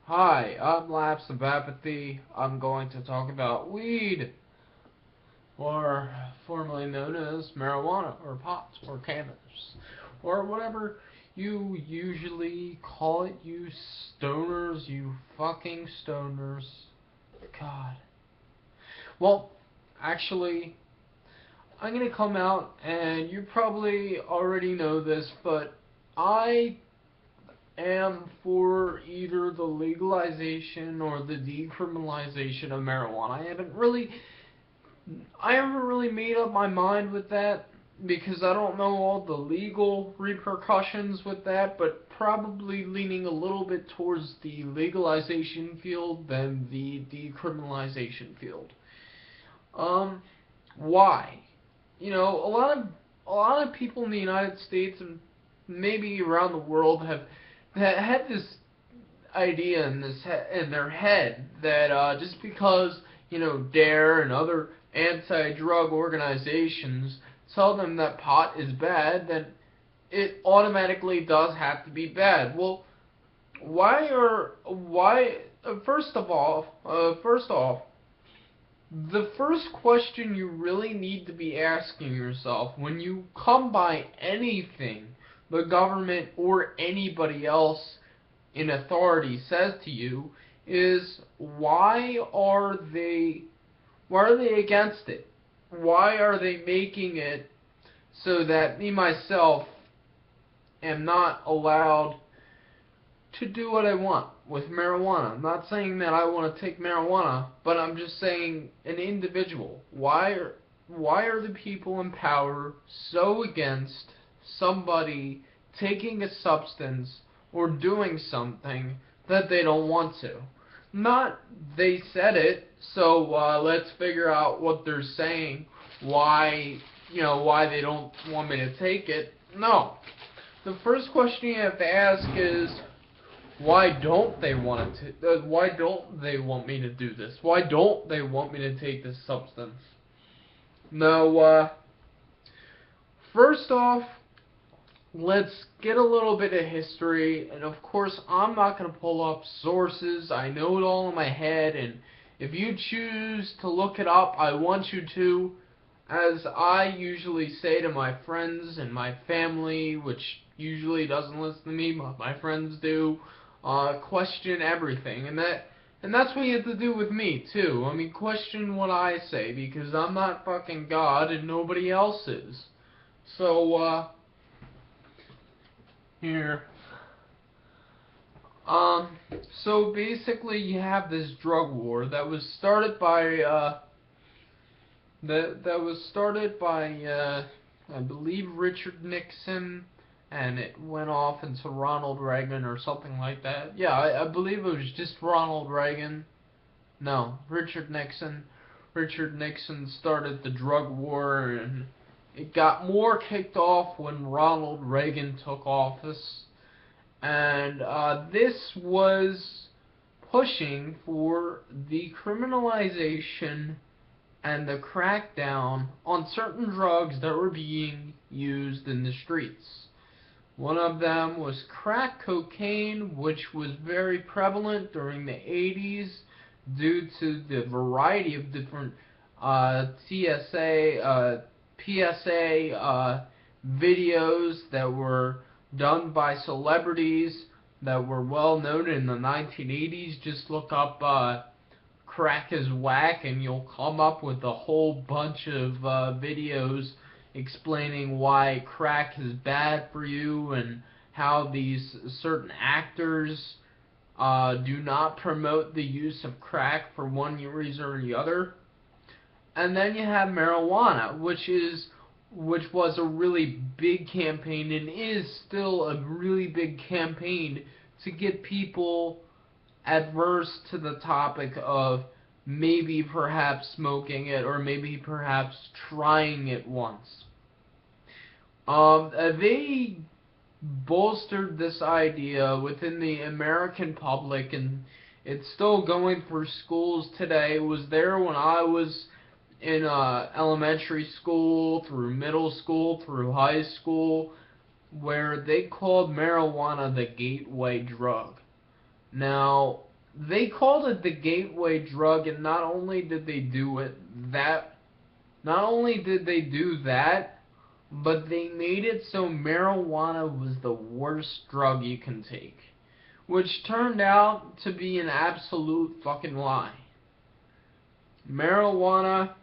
Hi, I'm Lapse of Apathy. I'm going to talk about weed, or formerly known as marijuana, or pot, or cannabis, or whatever you usually call it, you stoners, you fucking stoners. God. Well, actually, I'm gonna come out, and you probably already know this, but I am for either the legalization or the decriminalization of marijuana. I haven't really made up my mind with that because I don't know all the legal repercussions with that, but probably leaning a little bit towards the legalization field than the decriminalization field. Um, why? A lot of people in the United States and maybe around the world have had this idea in their head that just because DARE and other anti-drug organizations tell them that pot is bad, then it automatically does have to be bad. Well, why? First off, the first question you really need to be asking yourself when you come by anything the government or anybody else in authority says to you is why are they against it? Why are they making it so that me myself am not allowed to do what I want with marijuana? I'm not saying that I want to take marijuana, but I'm just saying an individual. Why are the people in power so against somebody taking a substance or doing something that they don't want to? Not they said it, so let's figure out what they're saying, why they don't want me to take it. No. The first question you have to ask is, why don't they want why don't they want me to do this? Why don't they want me to take this substance? Now, first off, let's get a little bit of history, and of course, I'm not going to pull up sources. I know it all in my head, and if you choose to look it up, I want you to. As I usually say to my friends and my family, which usually doesn't listen to me, but my friends do, question everything, and that's what you have to do with me too. I mean, question what I say, because I'm not fucking God and nobody else is. So, here. So basically, you have this drug war that was started by I believe Richard Nixon, and it went off into Ronald Reagan or something like that. Yeah, I believe it was just Ronald Reagan. No, Richard Nixon. Richard Nixon started the drug war, and it got more kicked off when Ronald Reagan took office. And this was pushing for the criminalization and the crackdown on certain drugs that were being used in the streets. One of them was crack cocaine, which was very prevalent during the 80s due to the variety of different PSA videos that were done by celebrities that were well known in the 1980s. Just look up crack is whack and you'll come up with a whole bunch of videos explaining why crack is bad for you and how these certain actors do not promote the use of crack for one reason or the other. And then you have marijuana, which was a really big campaign and is still a really big campaign to get people adverse to the topic of maybe perhaps smoking it or maybe perhaps trying it once. They bolstered this idea within the American public, and it's still going through schools today. It was there when I was in elementary school, through middle school, through high school, where they called marijuana the gateway drug. Now, they called it the gateway drug, and not only did they do that, but they made it so marijuana was the worst drug you can take, which turned out to be an absolute fucking lie. Marijuana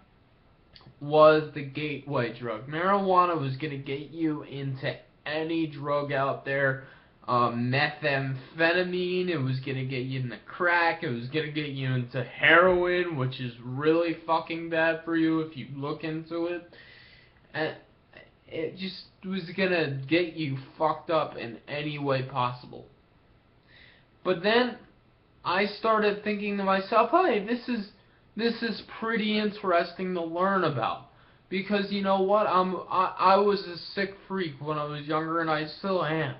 was the gateway drug. Marijuana was going to get you into any drug out there. Methamphetamine, it was going to get you into crack, it was going to get you into heroin, which is really fucking bad for you if you look into it. And it just was going to get you fucked up in any way possible. But then I started thinking to myself, hey, this is pretty interesting to learn about. Because you know what, I was a sick freak when I was younger, and I still am.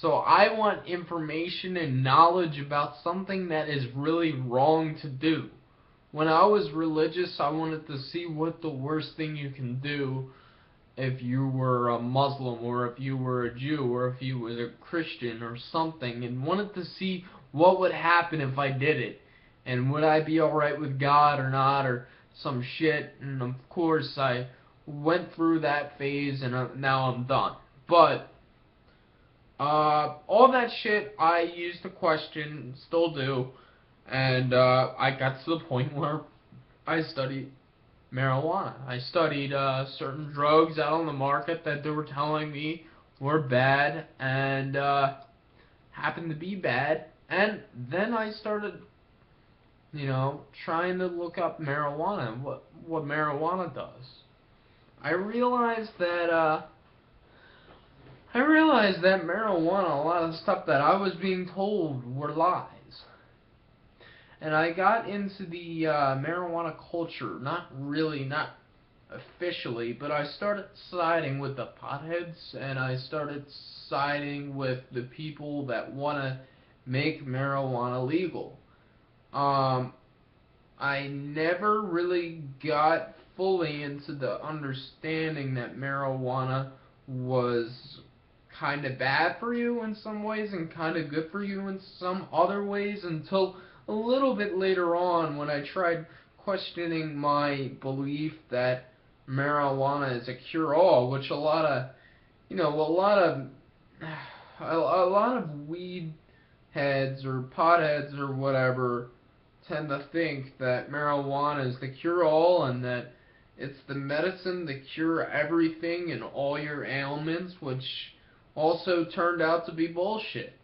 So I want information and knowledge about something that is really wrong to do. When I was religious, I wanted to see what the worst thing you can do if you were a Muslim, or if you were a Jew, or if you was a Christian or something, and wanted to see what would happen if I did it, and would I be alright with God or not, or some shit. And of course I went through that phase, and now I'm done. But all that shit I used to question, still do, and I got to the point where I studied marijuana. I studied certain drugs out on the market that they were telling me were bad, and happened to be bad, and then I started, trying to look up marijuana and what marijuana does. I realized that marijuana, a lot of stuff that I was being told were lies. And I got into the marijuana culture, not officially, but I started siding with the potheads, and I started siding with the people that want to make marijuana legal. I never really got fully into the understanding that marijuana was kind of bad for you in some ways and kind of good for you in some other ways, until a little bit later on when I tried questioning my belief that marijuana is a cure-all, which a lot of weed heads or potheads or whatever tend to think that marijuana is the cure-all, and that it's the medicine to cure everything and all your ailments, which also turned out to be bullshit.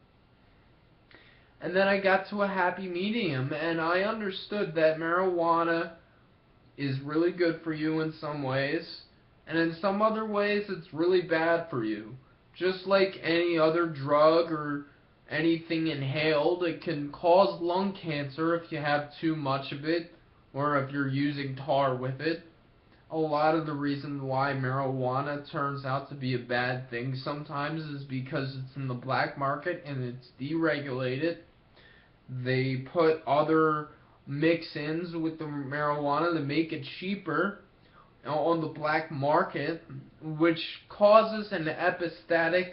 And then I got to a happy medium, and I understood that marijuana is really good for you in some ways, and in some other ways it's really bad for you. Just like any other drug or anything inhaled, it can cause lung cancer if you have too much of it, or if you're using tar with it. A lot of the reason why marijuana turns out to be a bad thing sometimes is because it's in the black market and it's deregulated. They put other mix-ins with the marijuana to make it cheaper on the black market, which causes an epistatic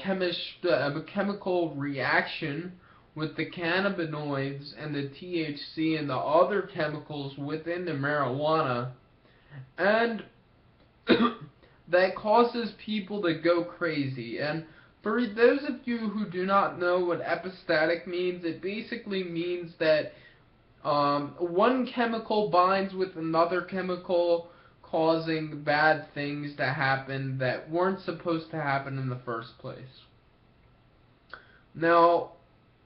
chemical reaction with the cannabinoids and the THC and the other chemicals within the marijuana, and that causes people to go crazy. And for those of you who do not know what epistatic means, it basically means that one chemical binds with another chemical, causing bad things to happen that weren't supposed to happen in the first place. Now,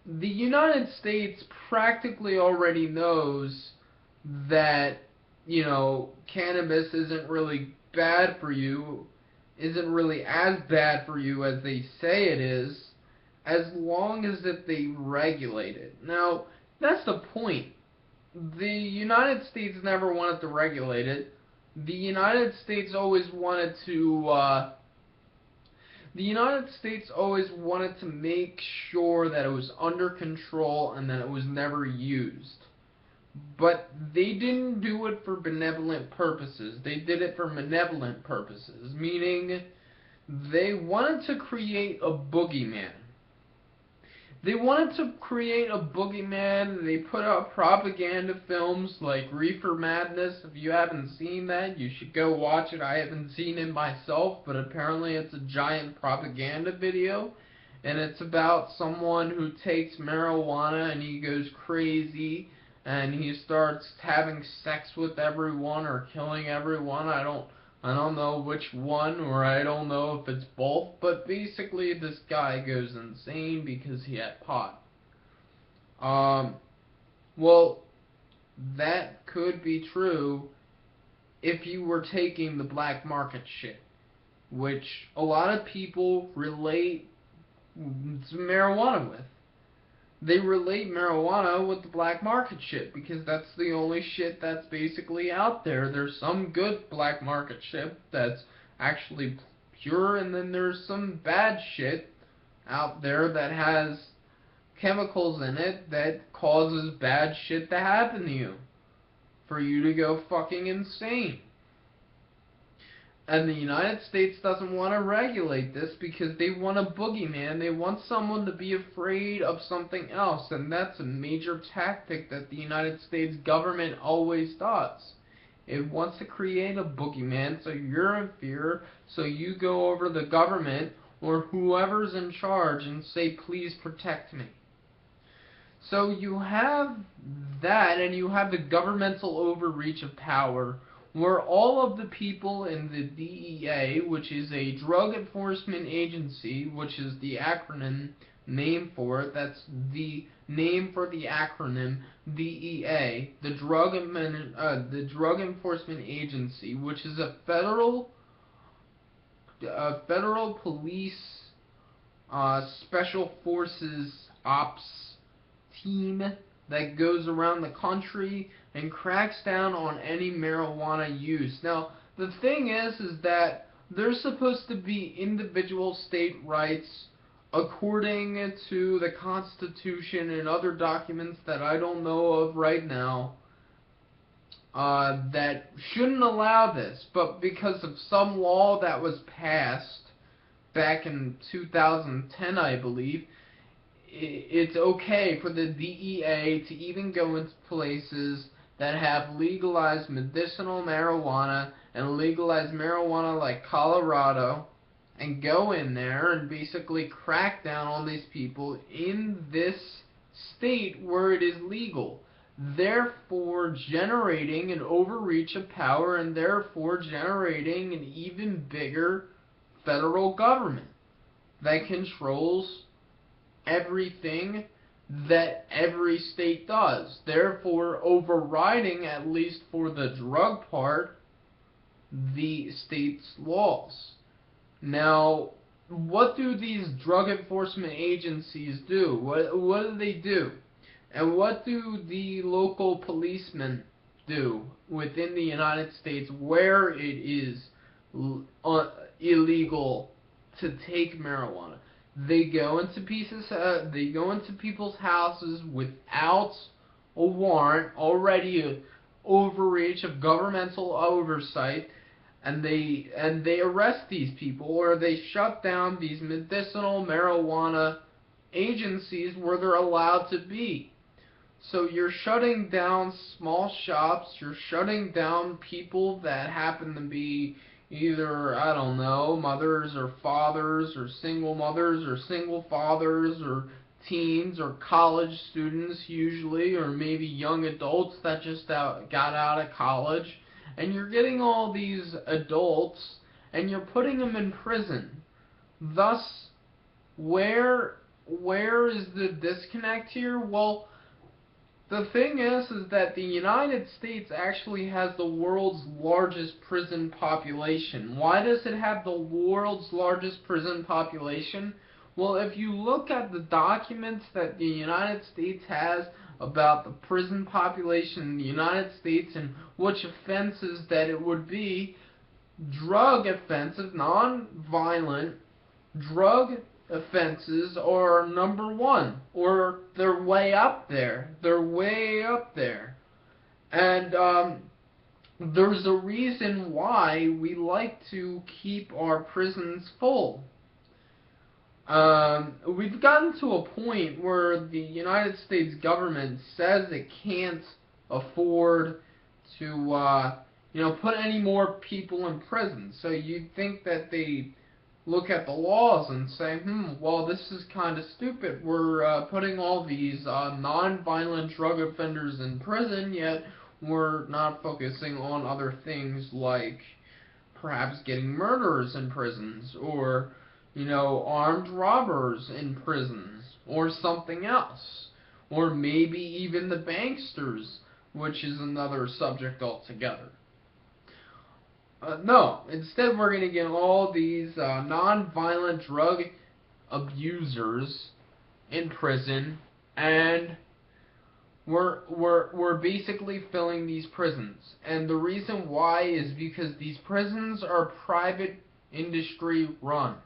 the United States practically already knows that, cannabis isn't really bad for you, isn't really as bad for you as they say it is, as long as that they regulate it. Now, that's the point. The United States never wanted to regulate it. The United States always wanted to make sure that it was under control and that it was never used. But they didn't do it for benevolent purposes. They did it for malevolent purposes, meaning they wanted to create a boogeyman. They wanted to create a boogeyman. They put out propaganda films like Reefer Madness. If you haven't seen that, you should go watch it. I haven't seen it myself, but apparently it's a giant propaganda video. And it's about someone who takes marijuana and he goes crazy and he starts having sex with everyone or killing everyone. I don't know which one, or I don't know if it's both, but basically this guy goes insane because he had pot. Well, that could be true if you were taking the black market shit, which a lot of people relate marijuana with. They relate marijuana with the black market shit because that's the only shit that's basically out there. There's some good black market shit that's actually pure, and then there's some bad shit out there that has chemicals in it that causes bad shit to happen to you for you to go fucking insane. And the United States doesn't want to regulate this because they want a boogeyman. They want someone to be afraid of something else. And that's a major tactic that the United States government always does. It wants to create a boogeyman so you're in fear, so you go over the government or whoever's in charge and say, please protect me. So you have that, and you have the governmental overreach of power, where all of the people in the DEA, which is a drug enforcement agency, which is the acronym name for it, that's the name for the acronym DEA, the Drug Enforcement Agency, which is a federal police special forces ops team that goes around the country and cracks down on any marijuana use. Now, the thing is that there's supposed to be individual state rights according to the Constitution and other documents that I don't know of right now that shouldn't allow this, but because of some law that was passed back in 2010, I believe, it's okay for the DEA to even go into places that have legalized medicinal marijuana and legalized marijuana like Colorado and go in there and basically crack down on these people in this state where it is legal, therefore generating an overreach of power and therefore generating an even bigger federal government that controls everything that every state does, therefore overriding, at least for the drug part, the state's laws. Now, what do these drug enforcement agencies do? What do they do? And what do the local policemen do within the United States where it is illegal to take marijuana? They go into people's houses without a warrant, already an overreach of governmental oversight, and they arrest these people, or they shut down these medicinal marijuana agencies where they're allowed to be. So you're shutting down small shops, you're shutting down people that happen to be either, I don't know, mothers or fathers or single mothers or single fathers or teens or college students usually, or maybe young adults that just got out of college. And you're getting all these adults and you're putting them in prison. Thus, where is the disconnect here? Well, the thing is that the United States actually has the world's largest prison population. Why does it have the world's largest prison population? Well, if you look at the documents that the United States has about the prison population in the United States and which offenses that it would be, drug offenses, non-violent drug offenses are number one, or they're way up there. They're way up there. And there's a reason why we like to keep our prisons full. we've gotten to a point where the United States government says it can't afford to, put any more people in prison. So you'd think that they look at the laws and say, well, this is kind of stupid. We're putting all these non-violent drug offenders in prison, yet we're not focusing on other things like perhaps getting murderers in prisons, or armed robbers in prisons, or something else. Or maybe even the banksters, which is another subject altogether. No, instead we're going to get all these non-violent drug abusers in prison, and we're basically filling these prisons. And the reason why is because these prisons are private industry run.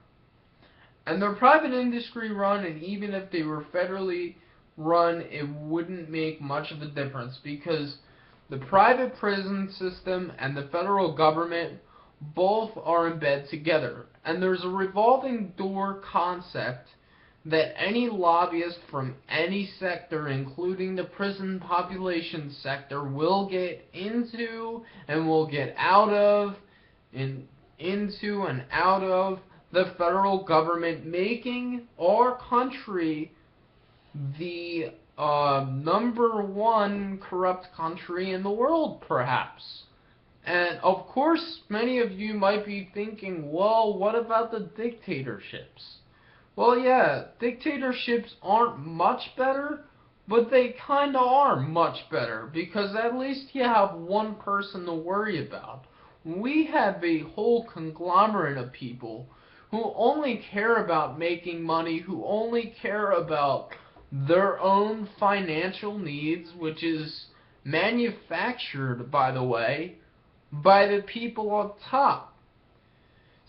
And they're private industry run, and even if they were federally run, it wouldn't make much of a difference, because the private prison system and the federal government both are in bed together. And there's a revolving door concept that any lobbyist from any sector, including the prison population sector, will get into and will get out of, into and out of the federal government, making our country the #1 corrupt country in the world, perhaps. And of course, many of you might be thinking, well, what about the dictatorships? Well, yeah, dictatorships aren't much better, but they kinda are much better, because at least you have one person to worry about. We have a whole conglomerate of people who only care about making money, who only care about their own financial needs, which is manufactured, by the way, by the people up top.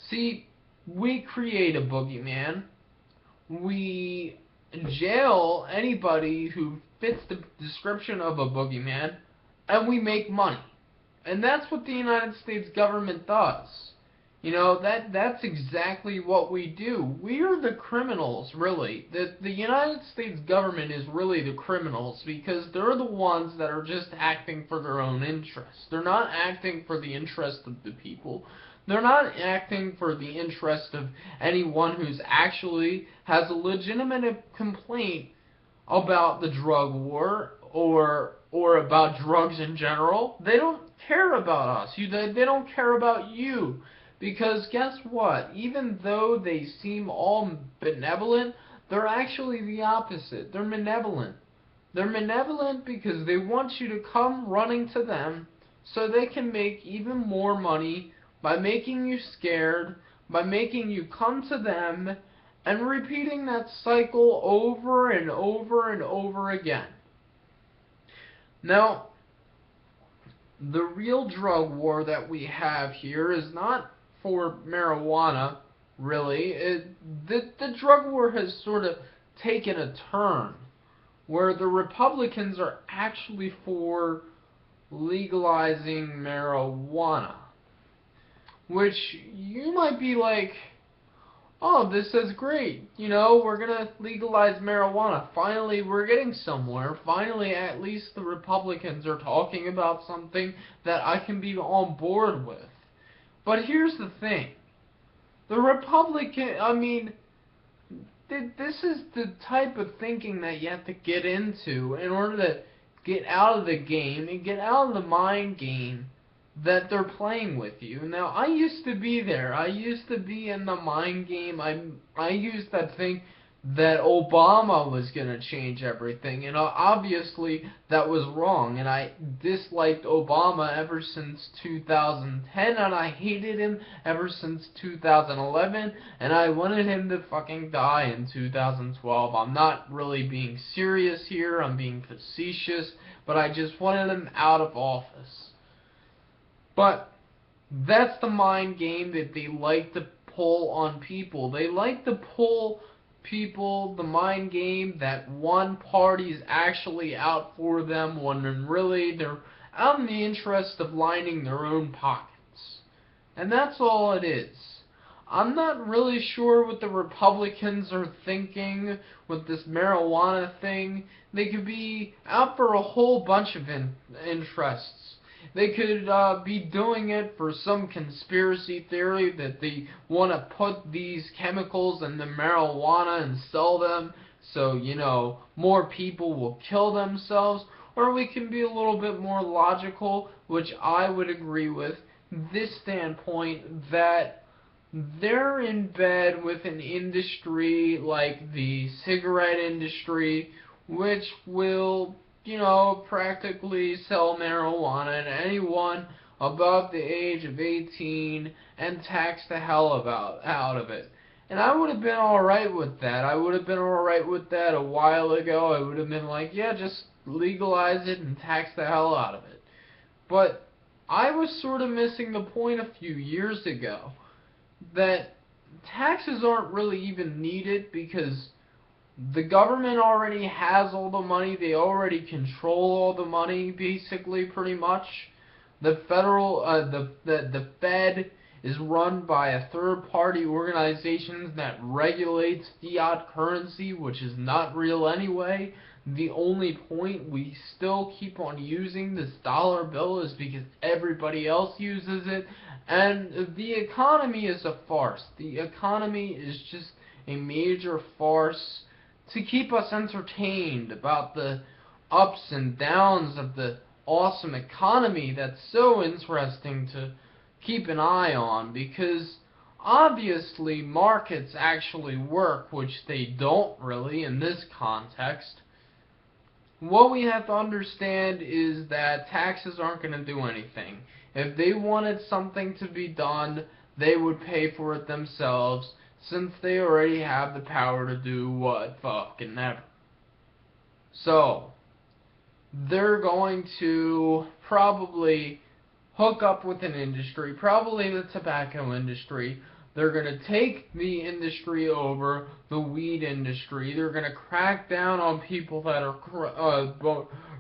See, we create a boogeyman. We jail anybody who fits the description of a boogeyman, and we make money. And that's what the United States government does. That's exactly what we do. We are the criminals, really. The United States government is really the criminals, because they're the ones that are just acting for their own interests. They're not acting for the interest of the people. They're not acting for the interest of anyone who's actually has a legitimate complaint about the drug war, or about drugs in general. They don't care about us. They don't care about you. Because guess what? Even though they seem all benevolent, they're actually the opposite. They're malevolent. They're malevolent because they want you to come running to them so they can make even more money by making you scared, by making you come to them, and repeating that cycle over and over and over again. Now, the real drug war that we have here is not for marijuana, really. The drug war has sort of taken a turn, where the Republicans are actually for legalizing marijuana. Which you might be like, oh, this is great. We're going to legalize marijuana. Finally, we're getting somewhere. Finally, at least the Republicans are talking about something that I can be on board with. But here's the thing. The this is the type of thinking that you have to get into in order to get out of the game and get out of the mind game that they're playing with you. Now, I used to be there. I used to be in the mind game. I used that thing that Obama was going to change everything, and obviously that was wrong, and I disliked Obama ever since 2010, and I hated him ever since 2011, and I wanted him to fucking die in 2012. I'm not really being serious here, I'm being facetious, but I just wanted him out of office. But that's the mind game that they like to pull on people. They like to pull people the mind game that one party's actually out for them, when really they're out in the interest of lining their own pockets. And that's all it is. I'm not really sure what the Republicans are thinking with this marijuana thing. They could be out for a whole bunch of interests. They could be doing it for some conspiracy theory that they want to put these chemicals in the marijuana and sell them so, more people will kill themselves. Or we can be a little bit more logical, which I would agree with, this standpoint that they're in bed with an industry like the cigarette industry, which will, practically sell marijuana to anyone above the age of 18 and tax the hell out of it. And I would have been alright with that. I would have been alright with that a while ago. I would have been like, yeah, just legalize it and tax the hell out of it. But I was sort of missing the point a few years ago that taxes aren't really even needed because the government already has all the money. They already control all the money, basically, pretty much. The Fed is run by a third-party organization that regulates fiat currency, which is not real anyway. The only point we still keep on using this dollar bill is because everybody else uses it. And the economy is a farce. The economy is just a major farce to keep us entertained about the ups and downs of the awesome economy that's so interesting to keep an eye on, because obviously markets actually work, which they don't really in this context. What we have to understand is that taxes aren't going to do anything. If they wanted something to be done, they would pay for it themselves, since they already have the power to do what fucking ever. So, they're going to probably hook up with an industry, probably the tobacco industry. They're going to take the industry over, the weed industry. They're going to crack down on people that are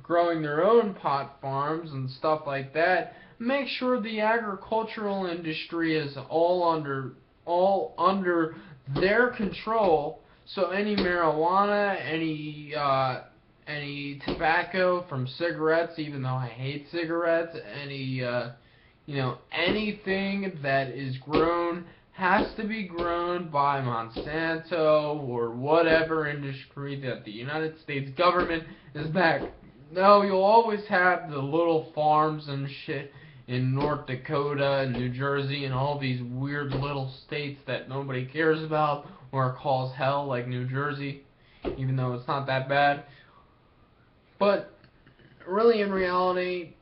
growing their own pot farms and stuff like that. Make sure the agricultural industry is all under their control. So any marijuana, any tobacco from cigarettes, even though I hate cigarettes, anything that is grown has to be grown by Monsanto or whatever industry that the United States government is back. No, you'll always have the little farms and shit in North Dakota and New Jersey and all these weird little states that nobody cares about or calls hell, like New Jersey, even though it's not that bad. But really, in reality,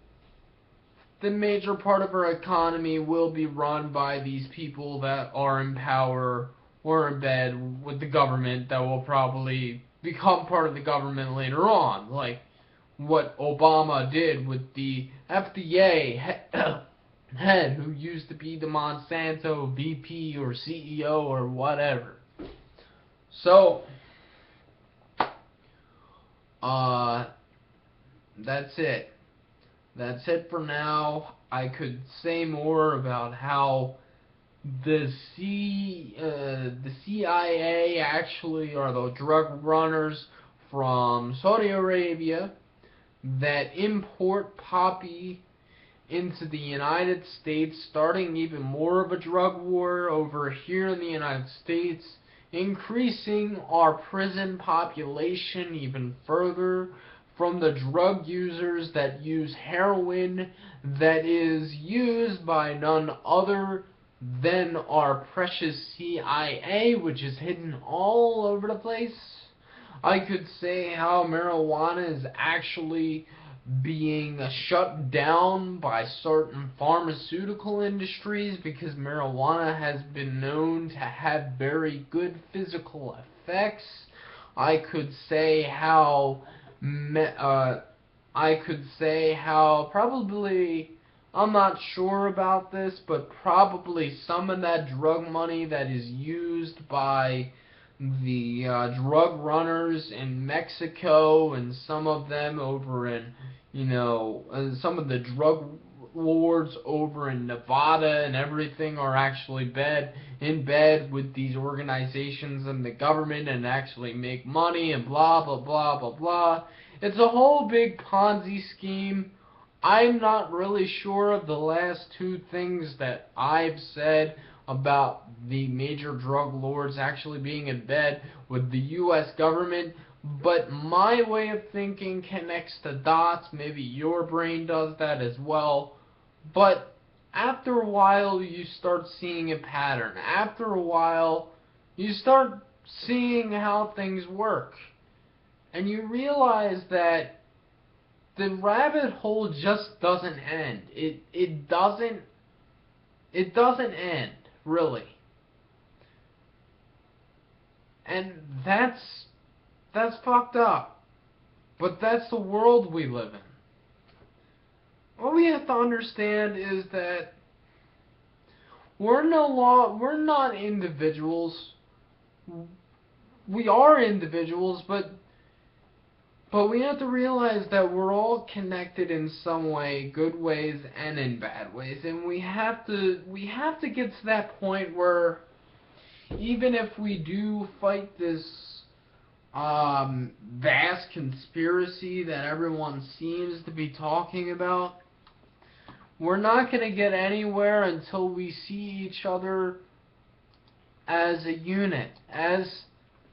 the major part of our economy will be run by these people that are in power or in bed with the government that will probably become part of the government later on, like what Obama did with the FDA head who used to be the Monsanto VP or CEO or whatever. So, that's it. That's it for now. I could say more about how the CIA actually are the drug runners from Saudi Arabia that import poppy into the United States, starting even more of a drug war over here in the United States, increasing our prison population even further from the drug users that use heroin that is used by none other than our precious CIA, which is hidden all over the place. I could say how marijuana is actually being shut down by certain pharmaceutical industries because marijuana has been known to have very good physical effects. I could say how probably, I'm not sure about this, but probably some of that drug money that is used by the drug runners in Mexico and some of them over in, some of the drug lords over in Nevada and everything are actually in bed with these organizations and the government and actually make money and blah blah blah blah blah. It's a whole big Ponzi scheme. I'm not really sure of the last two things that I've said about the major drug lords actually being in bed with the U.S. government, but my way of thinking connects the dots. Maybe your brain does that as well. But after a while, you start seeing a pattern. After a while, you start seeing how things work. And you realize that the rabbit hole just doesn't end. It doesn't end, really. And that's fucked up. But that's the world we live in. What we have to understand is that we're not individuals. We are individuals, but we have to realize that we're all connected in some way, good ways and in bad ways, and we have to get to that point where even if we do fight this vast conspiracy that everyone seems to be talking about, we're not going to get anywhere until we see each other as a unit, as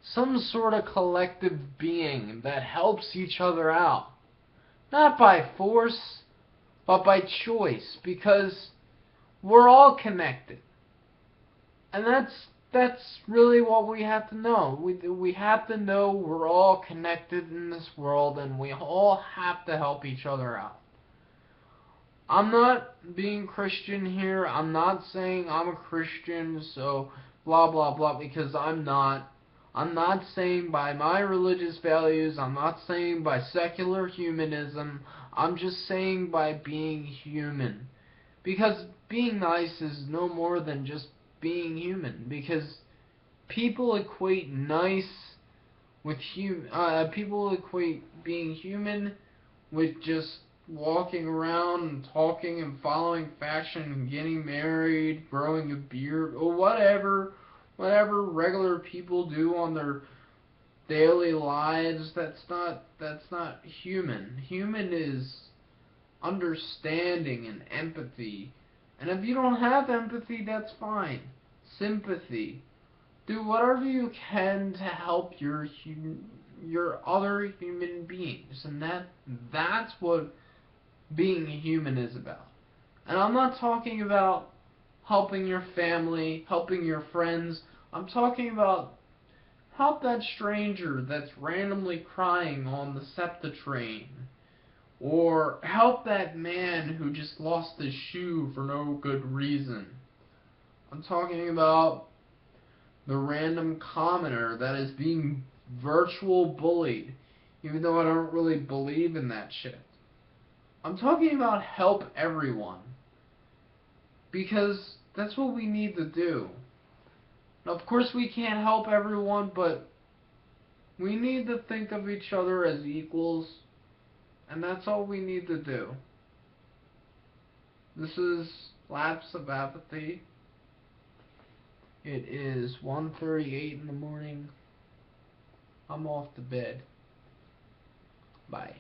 some sort of collective being that helps each other out. Not by force, but by choice, because we're all connected. And that's really what we have to know. We have to know we're all connected in this world, and we all have to help each other out. I'm not being Christian here. I'm not saying I'm a Christian, so blah blah blah, because I'm not. I'm not saying by my religious values, I'm not saying by secular humanism, I'm just saying by being human. Because being nice is no more than just being human. Because people equate nice with people equate being human with just walking around and talking and following fashion and getting married, growing a beard, or whatever regular people do on their daily lives. That's not human. Human is understanding and empathy. And if you don't have empathy, that's fine. Sympathy. Do whatever you can to help your other human beings, and that's what being a human is about. And I'm not talking about helping your family, helping your friends. I'm talking about help that stranger that's randomly crying on the SEPTA train. Or help that man who just lost his shoe for no good reason. I'm talking about the random commoner that is being virtual bullied, even though I don't really believe in that shit. I'm talking about help everyone. Because that's what we need to do. Now, of course, we can't help everyone, but we need to think of each other as equals, and that's all we need to do. This is Lapse of Apathy. It is 1:38 in the morning. I'm off to bed. Bye.